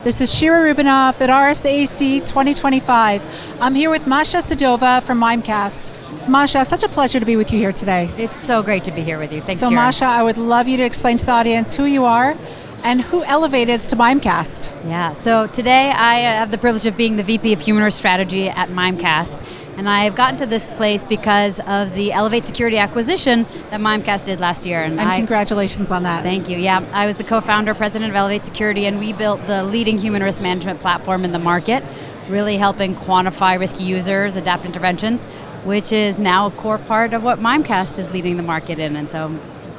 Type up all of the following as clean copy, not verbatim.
This is Shira Rubinoff at RSA 2025. I'm here with Masha from Mimecast. Masha, such a pleasure to be with you here today. It's so great to be here with you. Thanks, So Shira. Masha, I would love you to explain to the audience who you are and who elevated us to Mimecast. Yeah, so today I have the privilege of being the VP of Human Risk Strategy at Mimecast. And I have gotten to this place because of the Elevate Security acquisition that Mimecast did last year. And congratulations on that. Thank you. Yeah, I was the co-founder, president of Elevate Security, and we built the leading human risk management platform in the market, really helping quantify risky users, adapt interventions, which is now a core part of what Mimecast is leading the market in. And so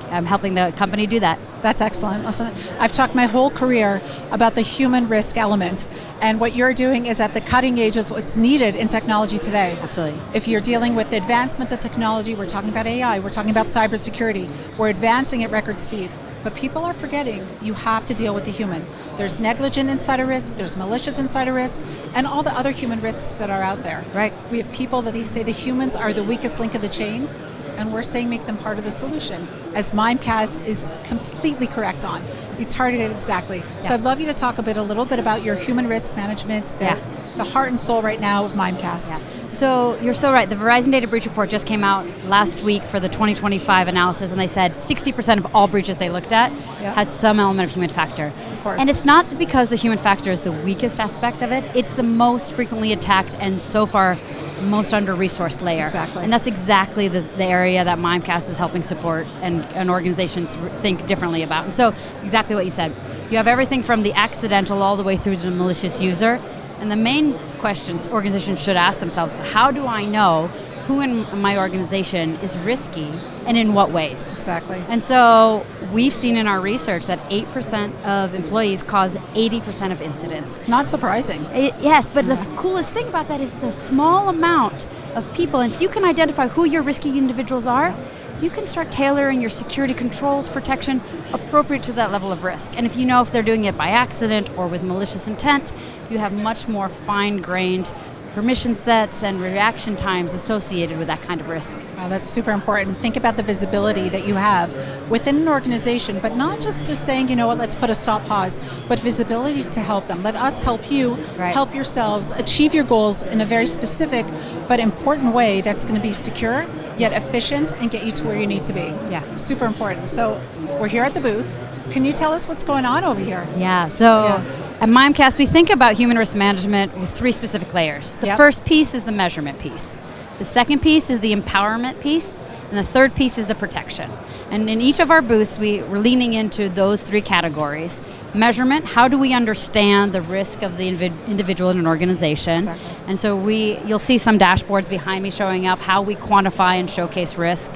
I'm helping the company do that. That's excellent. Listen, I've talked my whole career about the human risk element, and what you're doing is at the cutting edge of what's needed in technology today. Absolutely. If you're dealing with the advancements of technology, we're talking about AI, we're talking about cybersecurity, we're advancing at record speed. But people are forgetting you have to deal with the human. There's negligent insider risk, there's malicious insider risk, and all the other human risks that are out there. Right. We have people that they say the humans are the weakest link of the chain, and we're saying make them part of the solution, as Mimecast is completely correct on. You targeted it exactly. Yeah. So I'd love you to talk a little bit about your human risk management, the heart and soul right now of Mimecast. Yeah. So you're so right. The Verizon Data Breach Report just came out last week for the 2025 analysis, and they said 60% of all breaches they looked at had some element of human factor. Of course. And it's not because the human factor is the weakest aspect of it, it's the most frequently attacked and so far most under-resourced layer. Exactly. And that's exactly the area that Mimecast is helping support and organizations think differently about. And so exactly what you said. You have everything from the accidental all the way through to the malicious user. And the main questions organizations should ask themselves, how do I know who in my organization is risky and in what ways? Exactly. And so we've seen in our research that 8% of employees cause 80% of incidents. Not surprising. Yes, but the coolest thing about that is the small amount of people, and if you can identify who your risky individuals are, you can start tailoring your security controls, protection, appropriate to that level of risk. And if you know if they're doing it by accident or with malicious intent, you have much more fine-grained permission sets and reaction times associated with that kind of risk. Wow, that's super important. Think about the visibility that you have within an organization, but not just saying, you know what, let's put a stop pause, but visibility to help them. Let us help you, help yourselves, achieve your goals in a very specific but important way that's going to be secure, yet efficient, and get you to where you need to be. Yeah. Super important. So we're here at the booth. Can you tell us what's going on over here? Yeah, so at Mimecast, we think about human risk management with three specific layers. The first piece is the measurement piece. The second piece is the empowerment piece. And the third piece is the protection. And in each of our booths, we're leaning into those three categories. Measurement, how do we understand the risk of the individual in an organization? Exactly. And so you'll see some dashboards behind me showing up how we quantify and showcase risk.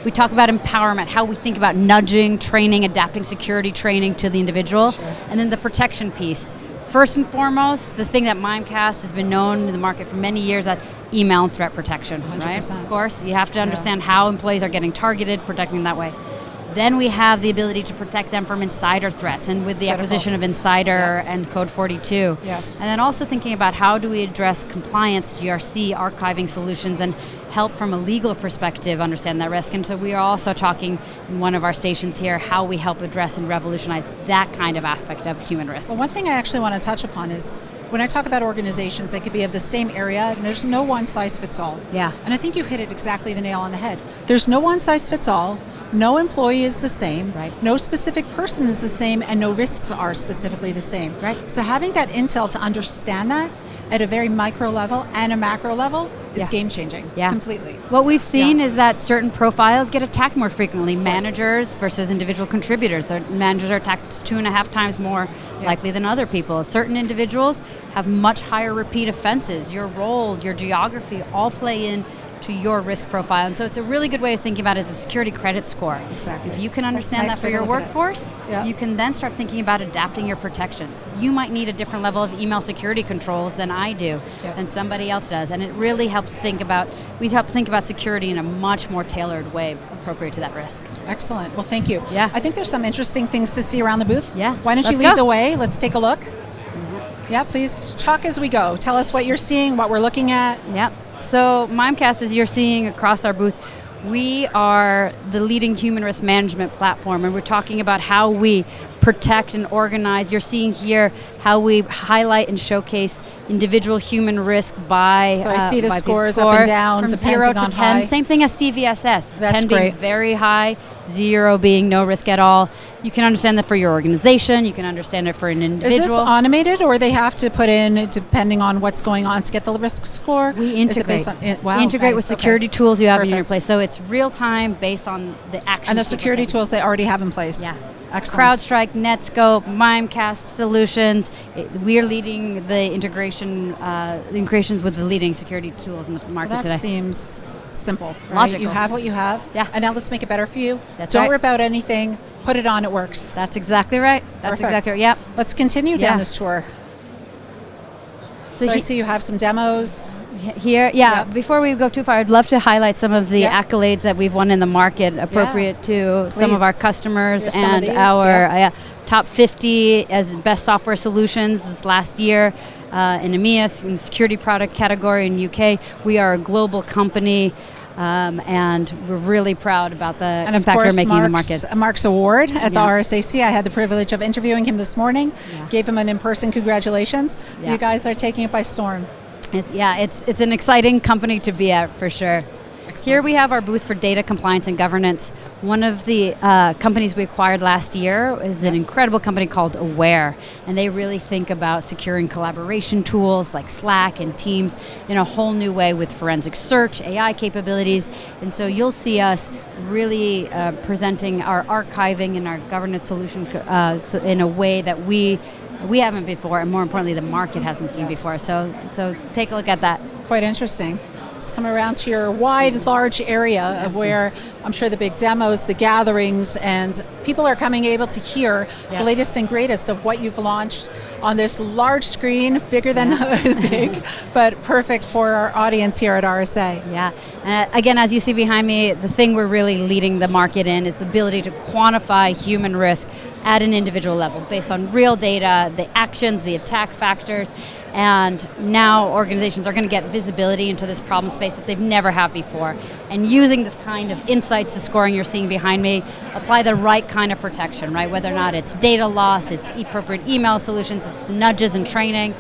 We talk about empowerment, how we think about nudging, training, adapting security training to the individual. Sure. And then the protection piece. First and foremost, the thing that Mimecast has been known in the market for many years at email and threat protection, 100%. right? Of course, you have to understand how employees are getting targeted, protecting them that way. Then we have the ability to protect them from insider threats, and with the acquisition of Insider and Code 42. Yes. And then also thinking about how do we address compliance, GRC, archiving solutions, and help from a legal perspective understand that risk. And so we are also talking in one of our stations here how we help address and revolutionize that kind of aspect of human risk. Well, one thing I actually want to touch upon is when I talk about organizations, they could be of the same area, and there's no one size fits all. Yeah. And I think you hit it exactly the nail on the head. There's no one size fits all. No employee is the same, no specific person is the same, and no risks are specifically the same. Right. So having that intel to understand that at a very micro level and a macro level is game-changing, completely. What we've seen is that certain profiles get attacked more frequently, managers versus individual contributors. So managers are attacked 2.5 times more likely than other people. Certain individuals have much higher repeat offenses. Your role, your geography all play in to your risk profile. And so it's a really good way of thinking about it as a security credit score. Exactly. If you can understand that for your workforce, you can then start thinking about adapting your protections. You might need a different level of email security controls than I do, than somebody else does. And it really helps think about security in a much more tailored way appropriate to that risk. Excellent. Well, thank you. Yeah. I think there's some interesting things to see around the booth. Yeah. Why don't you lead the way? Let's take a look. Yeah, please talk as we go. Tell us what you're seeing, what we're looking at. Yep. So Mimecast, as you're seeing across our booth, we are the leading human risk management platform, and we're talking about how we protect and organize. You're seeing here how we highlight and showcase individual human risk by So I see the by scores up and down, from depending 0 to on 10. high. Same thing as CVSS. That's 10 great. being very high, 0 being no risk at all. You can understand that for your organization. You can understand it for an individual. Is this automated, or they have to put in depending on what's going on to get the risk score? We Is it integrate. based on, wow, Integrate nice, with security tools you have in your Perfect. place. So it's real time based on the actions. And the people security take. tools they already have in place. Yeah. Excellent. CrowdStrike, Netscope, Mimecast solutions. We are leading the integrations with the leading security tools in the market Well, that today. seems simple. Right? Logical. You have what you have. Yeah. And now let's make it better for you. That's Don't right. worry about anything. Put it on. It works. That's exactly right. That's Perfect. exactly right. Yep. Let's continue down Yeah. this tour. So So I see you have some demos. Here, yeah. Yep. Before we go too far, I'd love to highlight some of the Yep. accolades that we've won in the market, appropriate to some of Please. our customers Here's some of and these, our top 50 as best software solutions this last year in EMEA, in the security product category in UK. We are a global company. And we're really proud about the And of impact course, we're making in the market. Mark's award at the Yeah. RSAC. I had the privilege of interviewing him this morning. Yeah. Gave him an in-person congratulations. Yeah. You guys are taking it by storm. It's an exciting company to be at for sure. Here we have our booth for data compliance and governance. One of the companies we acquired last year is an incredible company called Aware, and they really think about securing collaboration tools like Slack and Teams in a whole new way with forensic search, AI capabilities, and so you'll see us really presenting our archiving and our governance solution in a way that we haven't before, and more importantly, the market hasn't seen before. So take a look at that. Quite interesting. Let's come around to your wide, large area of where I'm sure the big demos, the gatherings, and people are coming able to hear the latest and greatest of what you've launched on this large screen, bigger than big, but perfect for our audience here at RSA. Yeah, and again, as you see behind me, the thing we're really leading the market in is the ability to quantify human risk at an individual level based on real data, the actions, the attack factors, and now organizations are going to get visibility into this problem space that they've never had before. And using this kind of insights, the scoring you're seeing behind me, apply the right kind of protection, right? Whether or not it's data loss, it's appropriate email solutions, it's nudges and training,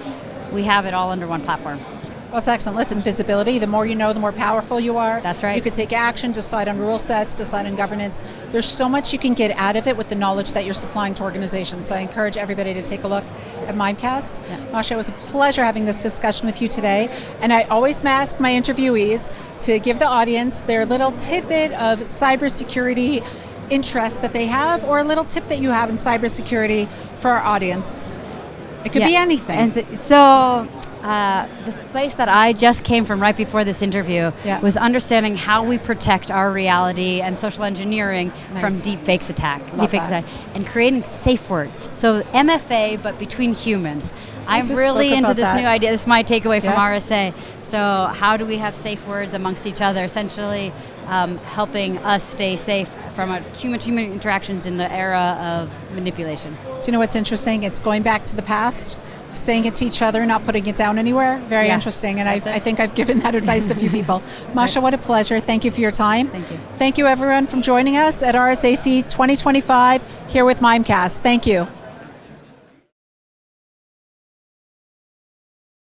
we have it all under one platform. Well, it's excellent. Listen, visibility, the more you know, the more powerful you are. That's right. You could take action, decide on rule sets, decide on governance. There's so much you can get out of it with the knowledge that you're supplying to organizations. So I encourage everybody to take a look at Mimecast. Yeah. Masha, it was a pleasure having this discussion with you today. And I always ask my interviewees to give the audience their little tidbit of cybersecurity interest that they have, or a little tip that you have in cybersecurity for our audience. It could be anything. And the place that I just came from right before this interview was understanding how we protect our reality and social engineering from deepfakes attack, and creating safe words. So MFA, but between humans. I'm really into this new idea. This is my takeaway from RSA. So how do we have safe words amongst each other? Essentially helping us stay safe from human-to-human interactions in the era of manipulation. Do you know what's interesting? It's going back to the past, saying it to each other, not putting it down anywhere. Very interesting, and I think I've given that advice to a few people. Masha, what a pleasure. Thank you for your time. Thank you. Thank you, everyone, for joining us at RSAC 2025 here with Mimecast. Thank you.